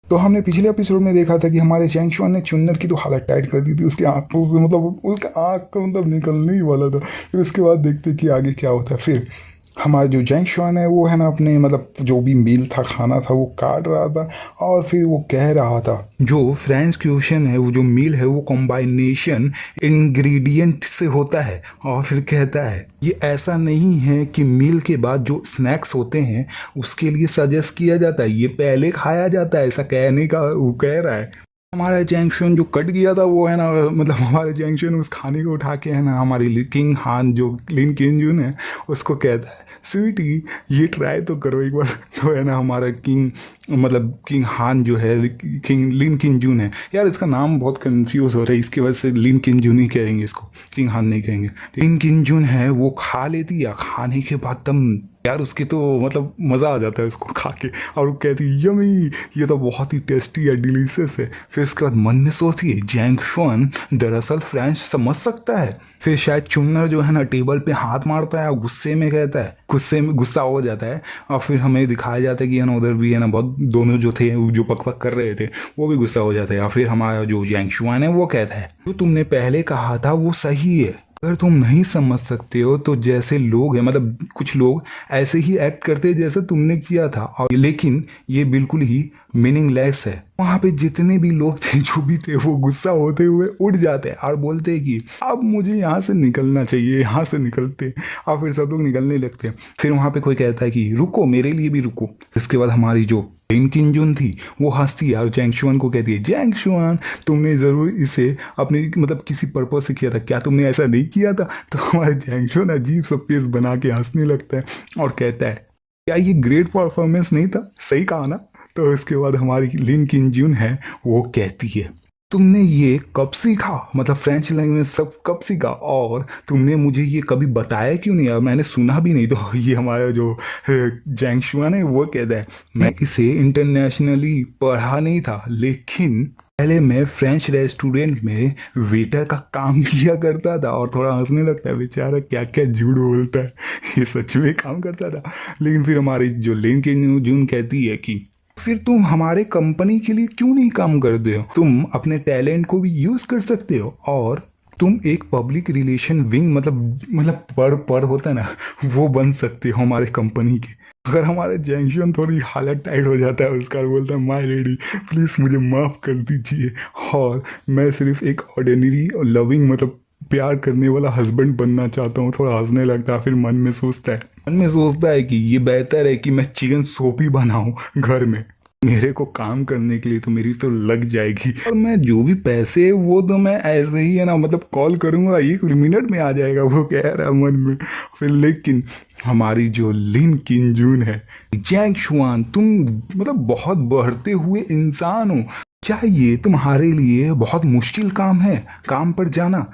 तो हमने पिछले एपिसोड में देखा था कि हमारे चैंग शुआन ने चुन्नर की तो हालत टाइट कर दी थी, उसकी आंखों से मतलब उसका आंख का मतलब निकलने ही वाला था। फिर उसके बाद देखते कि आगे क्या होता है। फिर हमारा जो जैंग शुआन है वो है ना अपने मतलब जो भी मील था, खाना था, वो काट रहा था और फिर वो कह रहा था जो फ्रेंच क्यूशन है, वो जो मील है वो कॉम्बाइनेशन इंग्रेडिएंट से होता है। और फिर कहता है ये ऐसा नहीं है कि मील के बाद जो स्नैक्स होते हैं उसके लिए सजेस्ट किया जाता है, ये पहले खाया जाता है, ऐसा कहने का वो कह रहा है। हमारा जैंक्शन जो कट गया था वो है ना मतलब हमारे जैंक्शन उस खाने को उठा के है ना हमारी किंग हान जो लिन किंजुन है उसको कहता है स्वीटी ये ट्राई तो करो एक बार। तो है ना हमारा किंग मतलब किंग हान जो है किंग लिन किंजुन है, यार इसका नाम बहुत कंफ्यूज हो रहा है, इसकी वजह से लिन किंजुन ही कहेंगे इसको, किंग हान नहीं कहेंगे। लिन किंजुन है वो खा लेती है, खाने के बाद तब यार उसकी तो मतलब मज़ा आ जाता है उसको खा के, और वो कहती है यमी ये तो बहुत ही टेस्टी है, डिलीशियस है। फिर उसके बाद मन में सोचती है जैंग शुआन दरअसल फ्रेंच समझ सकता है। फिर शायद चुन्नर जो है ना टेबल पे हाथ मारता है और गुस्से में कहता है, गुस्से में गुस्सा हो जाता है। और फिर हमें दिखाया जाता है कि है ना उधर भी है ना बहुत दोनों जो थे जो पक कर रहे थे वो भी गुस्सा हो जाते हैं। और फिर हमारा जो जैंग शुआन है वो कहता है जो तुमने पहले कहा था वो सही है, अगर तुम नहीं समझ सकते हो तो जैसे लोग हैं मतलब कुछ लोग ऐसे ही एक्ट करते हैं जैसे तुमने किया था, और लेकिन ये बिल्कुल ही मीनिंगलेस है। वहां पे जितने भी लोग थे जो भी थे वो गुस्सा होते हुए उठ जाते हैं और बोलते हैं कि अब मुझे यहाँ से निकलना चाहिए, यहाँ से निकलते हैं। और फिर सब लोग निकलने लगते हैं। फिर वहां पे कोई कहता है कि रुको मेरे लिए भी रुको। इसके बाद हमारी जो लिन किंजुन थी वो हंसती है और जैंग शुआन को कहती है जैंग शुआन तुमने जरूर इसे अपने मतलब किसी पर्पज से किया था, क्या तुमने ऐसा नहीं किया था? तो हमारे जैंग शुआन अजीब सा फेस बना के हंसने लगता है और कहता है क्या ये ग्रेट परफॉर्मेंस नहीं था, सही कहा ना? तो इसके बाद हमारी लिन किंजुन है वो कहती है तुमने ये कब सीखा, मतलब फ्रेंच लैंग्वेज सब कब सीखा, और तुमने मुझे ये कभी बताया क्यों नहीं, और मैंने सुना भी नहीं। तो ये हमारा जो जैंग शुआन है वो कहता है मैं इसे इंटरनेशनली पढ़ा नहीं था, लेकिन पहले मैं फ्रेंच रेस्टोरेंट में वेटर का काम किया करता था। और थोड़ा हंसने लगता है बेचारा, क्या क्या झूठ बोलता है, ये सच में काम करता था। लेकिन फिर हमारी जो लिन किंजुन कहती है कि फिर तुम हमारे कंपनी के लिए क्यों नहीं काम करते हो, तुम अपने टैलेंट को भी यूज कर सकते हो और तुम एक पब्लिक रिलेशन विंग मतलब पर होता है ना वो बन सकते हो हमारे कंपनी के। अगर हमारे जैंक्शन थोड़ी हालत टाइट हो जाता है उसका, बोलता है माय लेडी प्लीज मुझे माफ कर दीजिए और मैं सिर्फ एक ऑर्डिनरी और लविंग मतलब प्यार करने वाला हस्बैंड बनना चाहता हूँ। थोड़ा हंसने लगता है। फिर मन में सोचता है कि ये बेहतर है कि मैं चिकन सूप ही बनाऊं घर में, मेरे को काम करने के लिए तो मेरी तो लग जाएगी, और मैं जो भी पैसे है वो तो मैं ऐसे ही है ना मतलब कॉल करूंगा 1 मिनट में आ जाएगा, वो कह रहा है मन में। फिर लेकिन हमारी जो लिन किंजुन है जैंग शुआन तुम मतलब बहुत बढ़ते हुए इंसान हो, क्या ये तुम्हारे लिए बहुत मुश्किल काम है काम पर जाना?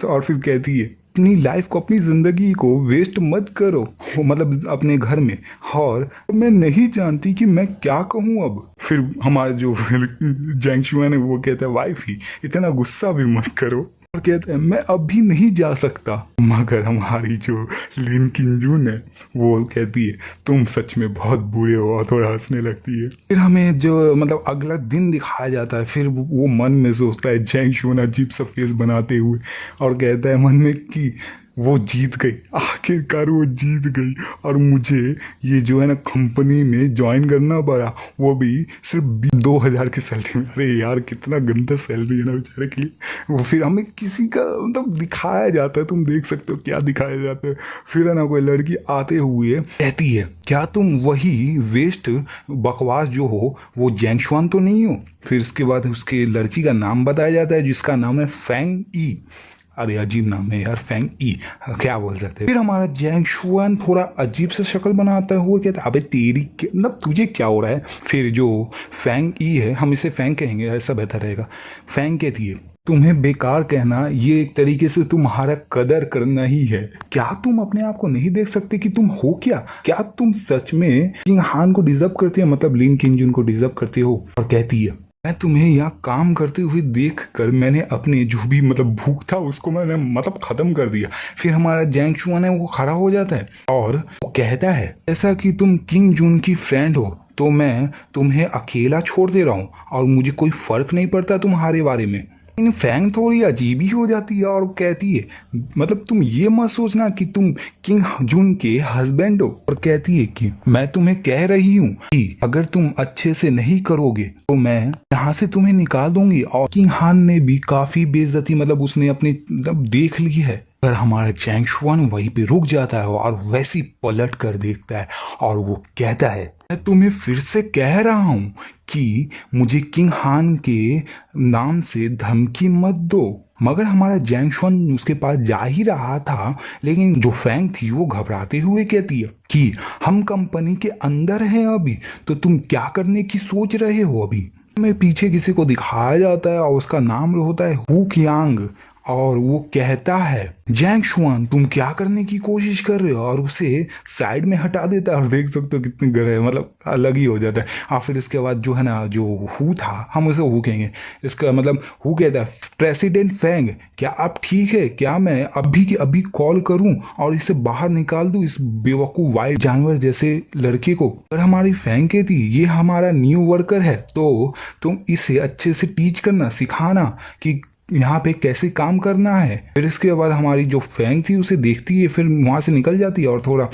तो और फिर कहती है अपनी लाइफ को अपनी जिंदगी को वेस्ट मत करो मतलब अपने घर में, और मैं नहीं जानती कि मैं क्या कहूँ अब। फिर हमारा जो जैंग शुआन है वो कहता है वाइफ ही इतना गुस्सा भी मत करो, और कहते हैं मैं अब भी नहीं जा सकता। मगर हमारी जो लिन किंजुन है वो कहती है तुम सच में बहुत बुरे हो, और थोड़ा हंसने लगती है। फिर हमें जो मतलब अगला दिन दिखाया जाता है। फिर वो मन में सोचता है जैंग शुआन अजीब सा फेस बनाते हुए और कहता है मन में कि वो जीत गई, आखिरकार वो जीत गई और मुझे ये जो है ना कंपनी में ज्वाइन करना पड़ा, वो भी सिर्फ 2,000 की सैलरी में। अरे यार कितना गंदा सैलरी है ना बेचारे के लिए। वो फिर हमें किसी का मतलब दिखाया जाता है, तुम देख सकते हो क्या दिखाया जाता है। फिर है ना कोई लड़की आते हुए कहती है क्या तुम वही वेस्ट बकवास जो हो वो जैंग शुआन तो नहीं हो? फिर उसके बाद उसके लड़की का नाम बताया जाता है जिसका नाम है फैंग ई। अरे अजीब नाम है यार फैंग ई, क्या बोल सकते हैं। फिर हमारा जैंग शुआन थोड़ा अजीब सा शक्ल बनाता हुआ कहता है अबे तेरी मतलब तुझे क्या हो रहा है? फिर जो फैंग ई है, हम इसे फैंग कहेंगे ऐसा बेहतर रहेगा, फैंग कहती है तुम्हें बेकार कहना ये एक तरीके से तुम्हारा कदर करना ही है, क्या तुम अपने आप को नहीं देख सकते कि तुम हो क्या? क्या तुम सच में किंग हान को डिजर्व करते हो, मतलब लिन किंजुन को डिजर्व करते हो? और कहती है मैं तुम्हें यहाँ काम करते हुए देख कर मैंने अपने जो भी मतलब भूख था उसको मैंने मतलब खत्म कर दिया। फिर हमारा जैंग शुआन है वो खड़ा हो जाता है और वो कहता है ऐसा कि तुम किंग जून की फ्रेंड हो, तो मैं तुम्हें अकेला छोड़ दे रहा हूँ और मुझे कोई फर्क नहीं पड़ता तुम्हारे बारे में। इन फैंग थोड़ी अजीब ही हो जाती है और वो कहती है, मतलब तुम ये मत सोचना कि तुम किंग जुन के हस्बैंड हो। और कहती है कि मैं तुम्हें कह रही हूँ कि अगर तुम अच्छे से नहीं करोगे तो मैं यहाँ से तुम्हें निकाल दूंगी। और किंग हान ने भी काफी बेइज्जती मतलब उसने अपनी देख ली है। पर हमारा चैंग शुआन वहीं पे रुक जाता है और वैसी पलट कर देखता है और वो कहता है, मैं तुम्हें फिर से कह रहा हूँ कि मुझे किंग हान के नाम से धमकी मत दो। मगर हमारा जैंग शुआन उसके पास जा ही रहा था, लेकिन जो फैंग थी वो घबराते हुए कहती है कि हम कंपनी के अंदर हैं अभी, तो तुम क्या करने की सोच रहे हो अभी। हमें पीछे किसी को दिखाया जाता है और उसका नाम होता है हु कियांग। और वो कहता है, जैंग शुआन तुम क्या करने की कोशिश कर रहे हो, और उसे साइड में हटा देता है। और देख सकते हो कितने गहरे मतलब अलग ही हो जाता है। और फिर इसके बाद जो है ना, जो हु था, हम उसे हु कहेंगे, इसका मतलब हु कहता है, प्रेसिडेंट फैंग क्या आप ठीक है, क्या मैं अभी के अभी कॉल करूं और इसे बाहर निकाल दूं, इस बेवकूफ वाइल्ड जानवर जैसे लड़के को। पर हमारी फैंग कहती, ये हमारा न्यू वर्कर है, तो तुम इसे अच्छे से टीच करना, सिखाना कि यहाँ पे कैसे काम करना है। फिर इसके बाद हमारी जो फैंग थी उसे देखती है, फिर वहां से निकल जाती है और थोड़ा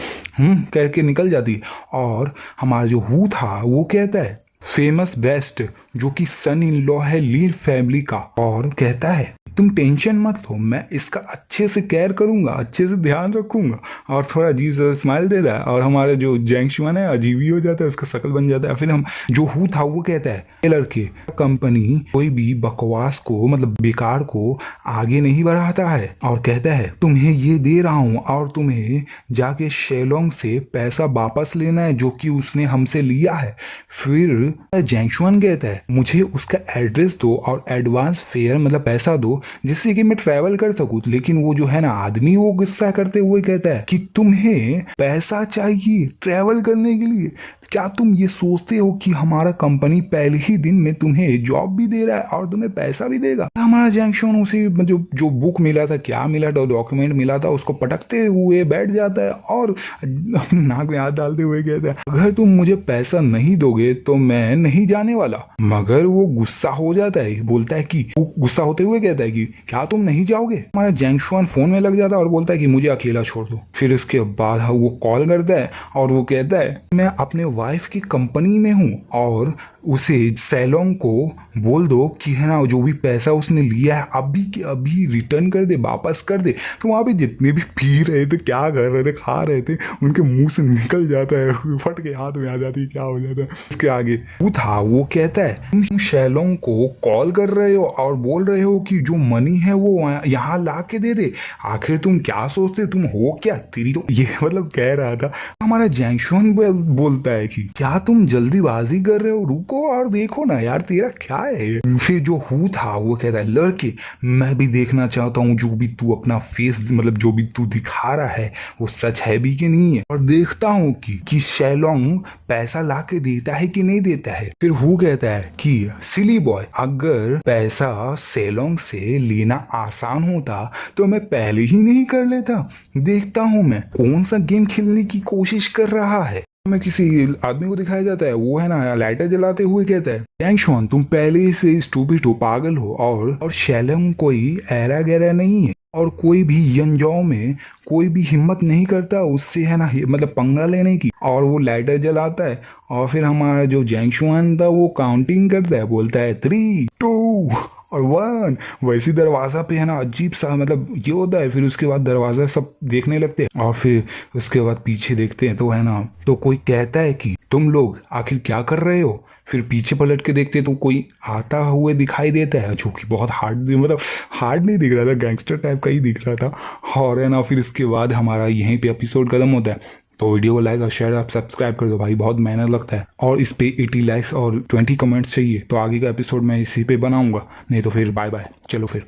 करके निकल जाती है। और हमारा जो हु था वो कहता है, फेमस बेस्ट जो कि सन इन लॉ है ली फैमिली का, और कहता है तुम टेंशन मत लो, मैं इसका अच्छे से केयर करूंगा, अच्छे से ध्यान रखूंगा। और थोड़ा अजीब सा स्माइल देता है और हमारा जो जैंग शुआन है अजीब ही हो जाता है, उसका शक्ल बन जाता है। फिर हम जो हु था वो कहता है, ये लड़के कंपनी कोई भी बकवास को मतलब बेकार को आगे नहीं बढ़ाता है, और कहता है तुम्हें ये दे रहा हूं और तुम्हें जाके शेलोंग से पैसा वापस लेना है जो कि उसने हमसे लिया है। फिर जैंग शुआन कहता है, मुझे उसका एड्रेस दो और एडवांस फेयर मतलब पैसा दो जिससे कि मैं ट्रैवल कर सकूं। लेकिन वो जो है ना आदमी, वो गुस्सा करते हुए कहता है कि तुम्हें पैसा चाहिए ट्रैवल करने के लिए, क्या तुम ये सोचते हो कि हमारा कंपनी पहले ही दिन में तुम्हें जॉब भी दे रहा है और तुम्हें पैसा भी देगा। हमारा जैंग शुआन उसे जो बुक मिला था, क्या मिला था, डॉक्यूमेंट मिला था, उसको पटकते हुए बैठ जाता है और नाक में हाथ डालते हुए कहता है, अगर तुम मुझे पैसा नहीं दोगे तो मैं नहीं जाने वाला। मगर वो गुस्सा हो जाता है, बोलता है कि वो गुस्सा होते हुए कहता है कि क्या तुम नहीं जाओगे। हमारा जैंग शुआन फोन में लग जाता है और बोलता है कि मुझे अकेला छोड़ दो। फिर उसके बाद वो कॉल करता है और वो कहता है, मैं अपने वाइफ की कंपनी में हूँ और उसे सैलोंग को बोल दो कि है ना जो भी पैसा उसने लिया है अभी के अभी रिटर्न कर दे, वापस कर दे। तो वहां पे जितने भी पी रहे थे, क्या कर रहे थे, खा रहे थे, उनके मुंह से निकल जाता है, फट के हाथ में आ जाती है, क्या हो जाता है। उसके आगे वो था, वो कहता है तुम सैलोंग को कॉल कर रहे हो और बोल रहे हो कि जो मनी है वो यहाँ ला के दे दे, आखिर तुम क्या सोचते, तुम हो क्या, तेरी तो ये मतलब कह रहा था। हमारा जैंग शुआन बोलता है कि क्या तुम जल्दीबाजी कर रहे हो, रुको और देखो ना यार, तेरा क्या है। फिर जो हु था वो कहता है, लड़के मैं भी देखना चाहता हूँ जो भी तू अपना फेस मतलब जो भी तू दिखा रहा है वो सच है भी कि नहीं है, और देखता हूँ कि शेलोंग पैसा ला के देता है कि नहीं देता है। फिर हु कहता है कि सिली बॉय, अगर पैसा शेलोंग से लेना आसान होता तो मैं पहले ही नहीं कर लेता, देखता हूँ मैं कौन सा गेम खेलने की कोशिश कर रहा है। में किसी आदमी को दिखाया जाता है, वो है ना लाइटर जलाते हुए कहता है, जैंग शुआन तुम पहले से स्टूपिड हो, पागल हो, और शेलोंग कोई ऐरा गैरा नहीं है और कोई भी यंजाओ में कोई भी हिम्मत नहीं करता उससे है ना मतलब पंगा लेने की। और वो लाइटर जलाता है और फिर हमारा जो जैंग शुआन था वो काउंटिंग करता है, बोलता है 3, 2 और 1। वैसे दरवाजा पे है ना अजीब सा मतलब ये होता है। फिर उसके बाद दरवाजा सब देखने लगते हैं और फिर उसके बाद पीछे देखते हैं तो है ना, तो कोई कहता है कि तुम लोग आखिर क्या कर रहे हो। फिर पीछे पलट के देखते तो कोई आता हुए दिखाई देता है जो कि बहुत हार्ड मतलब हार्ड नहीं दिख रहा था, गैंगस्टर टाइप का ही दिख रहा था। और है ना फिर इसके बाद हमारा यहीं पे एपिसोड खत्म होता है। तो वीडियो को लाइक और शेयर आप सब्सक्राइब कर दो भाई, बहुत मेहनत लगता है और इस पे 80 लाइक्स और 20 कमेंट्स चाहिए। तो आगे का एपिसोड मैं इसी पे बनाऊंगा, नहीं तो फिर बाय बाय, चलो फिर।